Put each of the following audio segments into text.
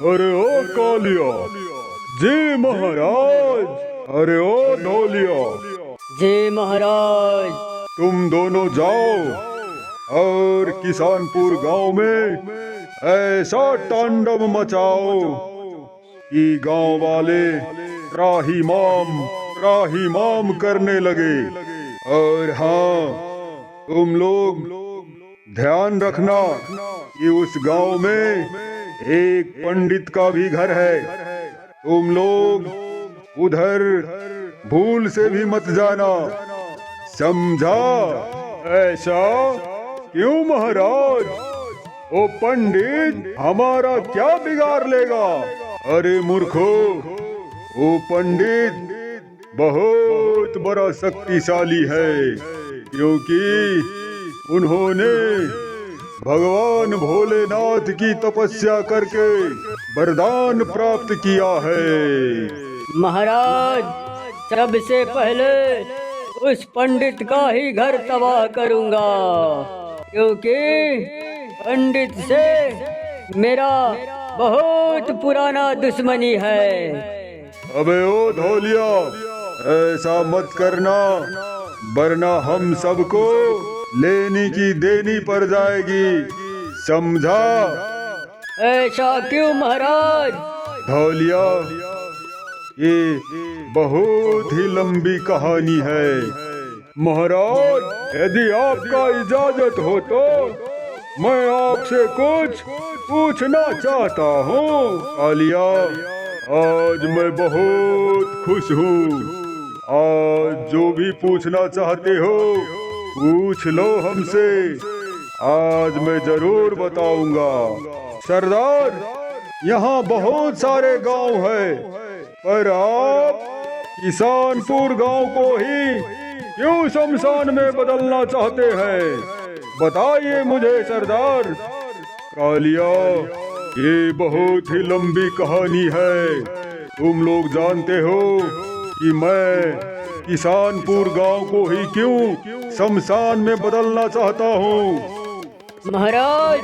अरे ओ कालिया, जी महाराज। अरे ओ धोलिया, जी महाराज। तुम दोनों जाओ और किसानपुर गांव में ऐसा तांडव मचाओ कि गांव वाले त्राही माम करने लगे। और हाँ, तुम लोग ध्यान रखना कि उस गांव में एक पंडित का भी घर है। तुम लोग उधर भूल से भी मत जाना, समझा? ऐसा क्यों महाराज? वो पंडित हमारा क्या बिगाड़ लेगा? अरे मूर्खो, वो पंडित बहुत बड़ा शक्तिशाली है, क्योंकि उन्होंने भगवान भोलेनाथ की तपस्या करके वरदान प्राप्त किया है। महाराज, सबसे पहले उस पंडित का ही घर तबाह करूंगा, क्योंकि पंडित से मेरा बहुत पुराना दुश्मनी है। अबे ओ धोलिया, ऐसा मत करना, वरना हम सबको लेनी की देनी पड़ जाएगी, समझा? ऐसा क्यों महाराज? धौलिया, ये बहुत ही लंबी कहानी है। महाराज, यदि आपका इजाजत हो तो मैं आपसे कुछ पूछना चाहता हूँ। कालिया, आज मैं बहुत खुश हूँ। आज जो भी पूछना चाहते हो पूछ लो हमसे, आज मैं जरूर बताऊंगा। सरदार, यहाँ बहुत सारे गांव हैं, पर आप किसानपुर गांव को ही क्यों शमशान में बदलना चाहते हैं? बताइए मुझे सरदार। कालिया, ये बहुत ही लंबी कहानी है। तुम लोग जानते हो कि मैं किसानपुर गांव को ही क्यों शमशान में बदलना चाहता हूँ। महाराज,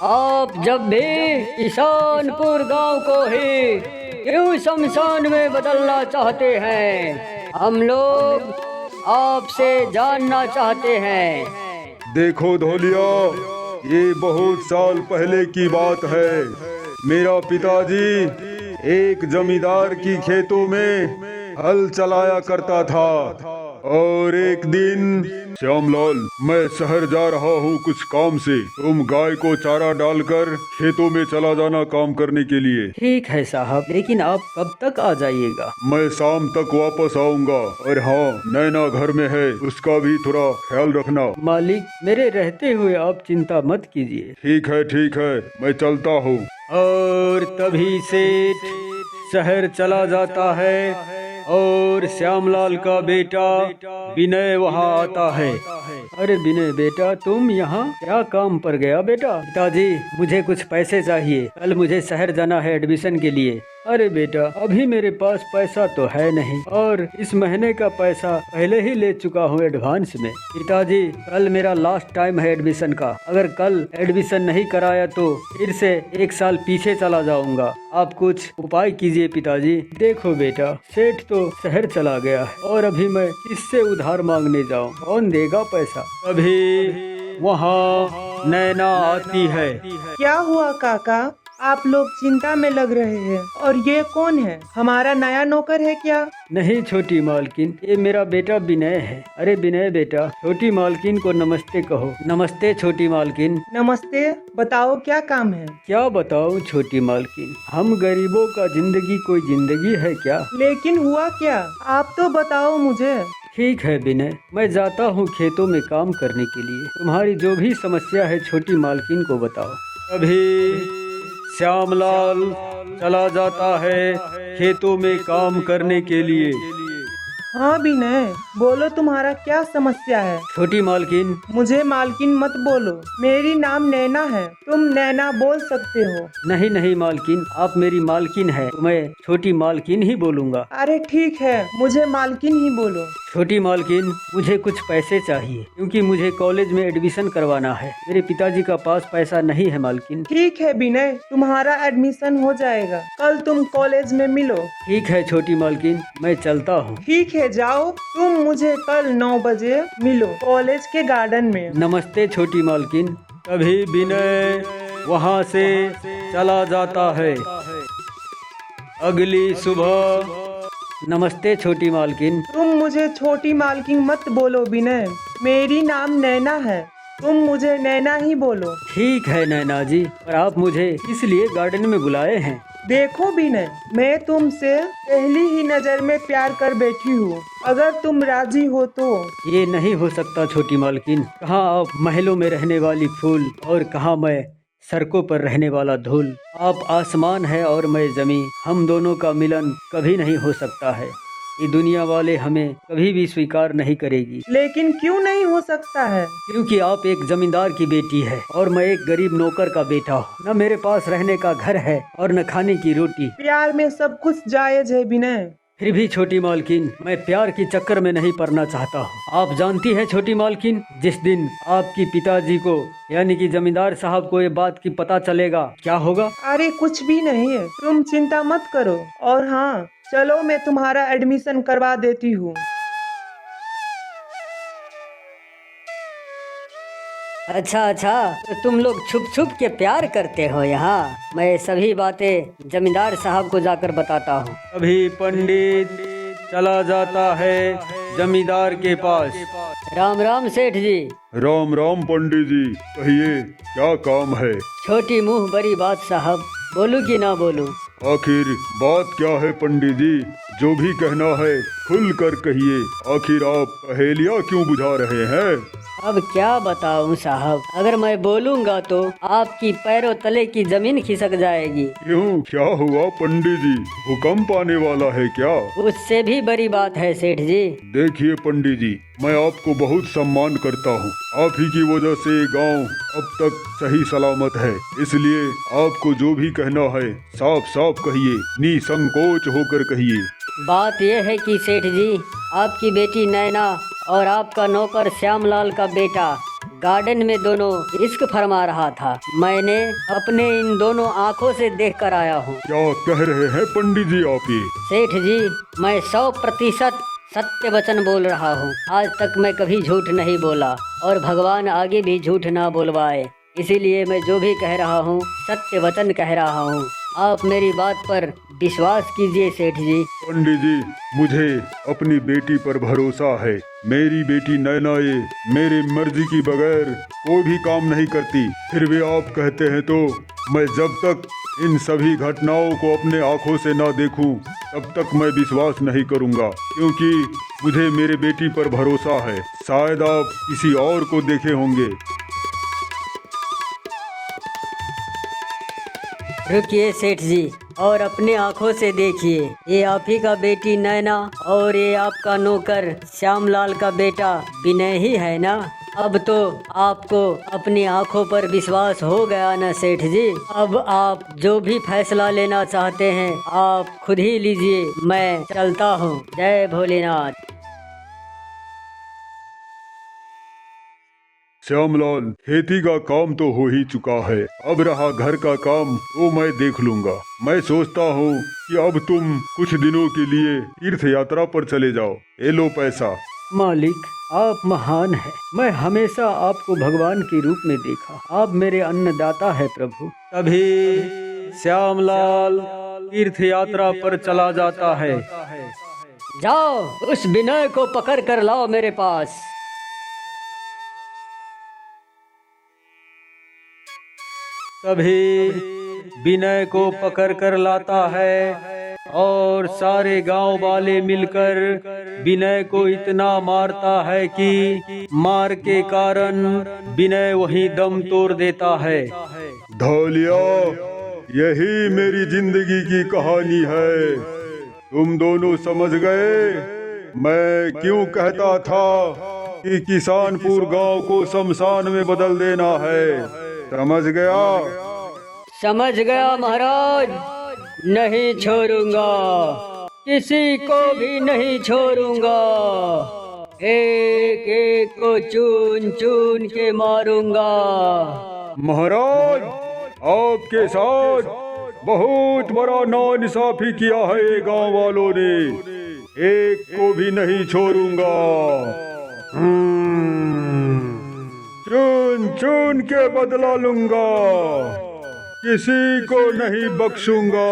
आप जब भी किसानपुर गांव को ही क्यों शमशान में बदलना चाहते हैं, हम लोग आपसे जानना चाहते हैं। देखो धोलिया, ये बहुत साल पहले की बात है। मेरा पिताजी एक जमींदार की खेतों में हल चलाया करता था, और एक दिन, श्यामलाल, मैं शहर जा रहा हूँ कुछ काम से, तुम गाय को चारा डालकर खेतों में चला जाना काम करने के लिए। ठीक है साहब, लेकिन आप कब तक आ जाइएगा? मैं शाम तक वापस आऊँगा। और हाँ, नैना घर में है, उसका भी थोड़ा ख्याल रखना। मालिक, मेरे रहते हुए आप चिंता मत कीजिए। ठीक है, मैं चलता हूँ। और तभी सेठ शहर चला जाता है और श्यामलाल का बेटा विनय वहाँ आता है। अरे विनय बेटा, तुम यहाँ क्या काम पर गया बेटा? पिताजी, मुझे कुछ पैसे चाहिए, कल मुझे शहर जाना है एडमिशन के लिए। अरे बेटा, अभी मेरे पास पैसा तो है नहीं, और इस महीने का पैसा पहले ही ले चुका हूँ एडवांस में। पिताजी, कल मेरा लास्ट टाइम है एडमिशन का, अगर कल एडमिशन नहीं कराया तो फिर से 1 साल पीछे चला जाऊंगा। आप कुछ उपाय कीजिए पिताजी। देखो बेटा, सेठ तो शहर चला गया है, और अभी मैं किससे उधार मांगने जाऊँ? कौन देगा पैसा? अभी वहाँ नैना आती है। क्या हुआ काका, आप लोग चिंता में लग रहे हैं? और ये कौन है? हमारा नया नौकर है क्या? नहीं छोटी मालकिन, ये मेरा बेटा विनय है। अरे विनय बेटा, छोटी मालकिन को नमस्ते कहो। नमस्ते छोटी मालकिन। नमस्ते, बताओ क्या काम है? क्या बताऊँ छोटी मालकिन, हम गरीबों का जिंदगी कोई जिंदगी है क्या? लेकिन हुआ क्या, आप तो बताओ मुझे। ठीक है विनय, मैं जाता हूँ खेतों में काम करने के लिए। तुम्हारी जो भी समस्या है छोटी मालकिन को बताओ। अभी श्यामलाल चला जाता है खेतों में काम करने के लिए। हाँ विनय, बोलो तुम्हारा क्या समस्या है? छोटी मालकिन। मुझे मालकिन मत बोलो, मेरी नाम नैना है, तुम नैना बोल सकते हो। नहीं मालकिन, आप मेरी मालकिन है, तो मैं छोटी मालकिन ही बोलूँगा। अरे ठीक है, मुझे मालकिन ही बोलो। छोटी मालकिन, मुझे कुछ पैसे चाहिए क्योंकि मुझे कॉलेज में एडमिशन करवाना है। मेरे पिताजी का पास पैसा नहीं है मालकिन। ठीक है विनय, तुम्हारा एडमिशन हो जाएगा। कल तुम कॉलेज में मिलो। ठीक है छोटी मालकिन, मैं चलता हूँ। ठीक है, जाओ। तुम मुझे कल 9 बजे मिलो कॉलेज के गार्डन में। नमस्ते छोटी मालकिन। तभी विनय वहाँ से चला जाता है। अगली सुबह। नमस्ते छोटी मालकिन। तुम मुझे छोटी मालकिन मत बोलो विनय, मेरी नाम नैना है। तुम मुझे नैना ही बोलो। ठीक है नैना जी, पर आप मुझे इसलिए गार्डन में बुलाए हैं। देखो विनय, मैं तुमसे पहली ही नजर में प्यार कर बैठी हूँ। अगर तुम राजी हो तो। ये नहीं हो सकता छोटी मालकिन। कहाँ आप महलों में रहने वाली फूल और कहाँ मैं सड़कों पर रहने वाला धूल। आप आसमान है और मैं जमीन। हम दोनों का मिलन कभी नहीं हो सकता है। ये दुनिया वाले हमें कभी भी स्वीकार नहीं करेगी। लेकिन क्यों नहीं हो सकता है? क्योंकि आप एक जमींदार की बेटी है और मैं एक गरीब नौकर का बेटा हूँ। न मेरे पास रहने का घर है और न खाने की रोटी। प्यार में सब कुछ जायज है विनय। फिर भी छोटी मालकिन, मैं प्यार के चक्कर में नहीं पड़ना चाहता हूँ। आप जानती हैं छोटी मालकिन, जिस दिन आपकी पिताजी को यानी कि जमींदार साहब को ये बात की पता चलेगा, क्या होगा? अरे कुछ भी नहीं है, तुम चिंता मत करो। और हाँ, चलो मैं तुम्हारा एडमिशन करवा देती हूँ। अच्छा, तो तुम लोग छुप छुप के प्यार करते हो यहाँ। मैं सभी बातें जमींदार साहब को जाकर बताता हूँ। अभी पंडित चला जाता है जमींदार के पास। राम राम सेठ जी। राम राम पंडित जी, कहिए क्या काम है? छोटी मुंह बड़ी बात साहब, बोलूं कि ना बोलूं? आखिर बात क्या है पंडित जी? जो भी कहना है खुल कर कहिए। आखिर आप पहेलियाँ क्यों बुझा रहे हैं? अब क्या बताऊं साहब, अगर मैं बोलूंगा तो आपकी पैरों तले की जमीन खिसक जाएगी। क्यों, क्या हुआ पंडित जी? भूकंप आने वाला है क्या? उससे भी बड़ी बात है सेठ जी। देखिए पंडित जी, मैं आपको बहुत सम्मान करता हूँ। आप ही की वजह से गांव अब तक सही सलामत है। इसलिए आपको जो भी कहना है साफ साफ कहिए, निसंकोच होकर कहिए। बात यह है कि सेठ जी, आपकी बेटी नैना और आपका नौकर श्यामलाल का बेटा गार्डन में दोनों इश्क फरमा रहा था। मैंने अपने इन दोनों आँखों से देख कर आया हूँ। क्या कह रहे हैं पंडित जी आप ये? सेठ जी, मैं 100% सत्य वचन बोल रहा हूँ। आज तक मैं कभी झूठ नहीं बोला और भगवान आगे भी झूठ ना बोलवाए। इसीलिए मैं जो भी कह रहा हूँ सत्य वचन कह रहा हूँ। आप मेरी बात पर विश्वास कीजिए सेठ जी। पंडित जी, मुझे अपनी बेटी पर भरोसा है। मेरी बेटी नैना ये मेरी मर्जी की बगैर कोई भी काम नहीं करती। फिर भी आप कहते हैं तो मैं जब तक इन सभी घटनाओं को अपने आंखों से ना देखूं तब तक मैं विश्वास नहीं करूंगा, क्योंकि मुझे मेरे बेटी पर भरोसा है। शायद आप किसी और को देखे होंगे। रुकिए सेठ जी और अपनी आंखों से देखिए। ये आप ही का बेटी नैना और ये आपका नौकर श्यामलाल का बेटा विनय ही है ना? अब तो आपको अपनी आंखों पर विश्वास हो गया ना सेठ जी। अब आप जो भी फैसला लेना चाहते हैं आप खुद ही लीजिए। मैं चलता हूँ। जय भोलेनाथ। श्यामलाल, खेती का काम तो हो ही चुका है। अब रहा घर का काम, वो मैं देख लूंगा। मैं सोचता हूँ कि अब तुम कुछ दिनों के लिए तीर्थ यात्रा पर चले जाओ। ये लो पैसा। मालिक, आप महान हैं। मैं हमेशा आपको भगवान के रूप में देखा। आप मेरे अन्नदाता है प्रभु। तभी श्यामलाल तीर्थ यात्रा पर चला जाता है। जाओ उस विनय को पकड़ कर लाओ मेरे पास। तभी विनय को पकड़ कर लाता है और सारे गांव वाले मिलकर विनय को इतना मारता है कि मार के कारण विनय वहीं दम तोड़ देता है। धौलिया, यही मेरी जिंदगी की कहानी है। तुम दोनों समझ गए मैं क्यों कहता था कि किसानपुर गांव को शमशान में बदल देना है? समझ गया? समझ गया महाराज। नहीं छोड़ूंगा, किसी को भी नहीं छोड़ूंगा। एक एक को चून चून के मारूंगा। महाराज, आपके साथ बहुत बड़ा नाइंसाफी किया है ये गांव वालों ने, एक को भी नहीं छोड़ूंगा। चुन चुन के बदला लूंगा, किसी को नहीं बख्शूंगा।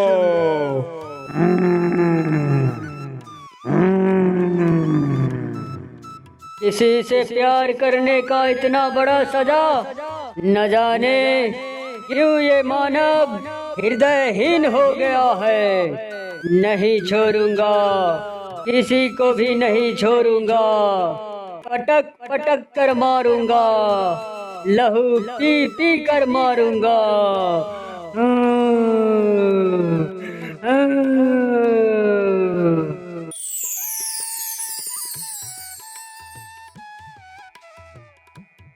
किसी से प्यार करने का इतना बड़ा सजा, न जाने क्यों ये मानव हृदयहीन हो गया है। नहीं छोड़ूंगा, किसी को भी नहीं छोड़ूंगा। पटक पटक कर मारूंगा, लहू पी पी कर मारूंगा।